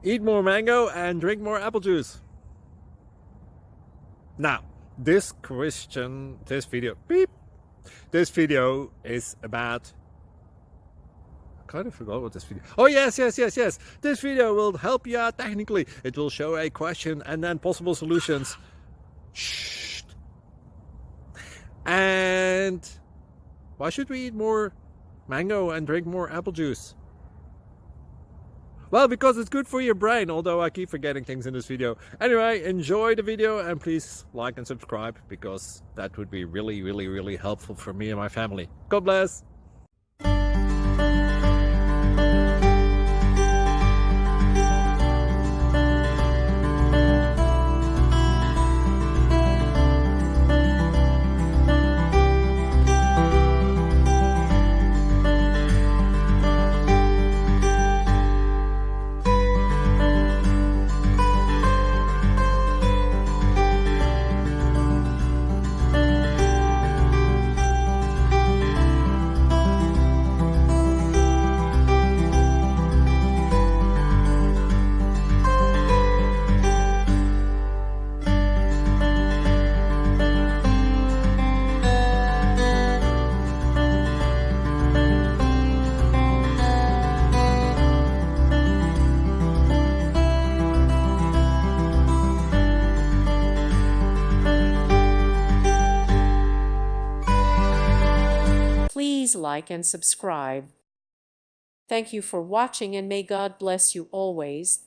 Eat more mango and drink more apple juice. Now, this video is about, I kind of forgot what this video. Oh yes. This video will help you out technically. It will show a question and then possible solutions. Shh. And why should we eat more mango and drink more apple juice? Well, because it's good for your brain, although I keep forgetting things in this video. Anyway, enjoy the video and please like and subscribe, because that would be really helpful for me and my family. God bless! Please like and subscribe. Thank you for watching and may God bless you always.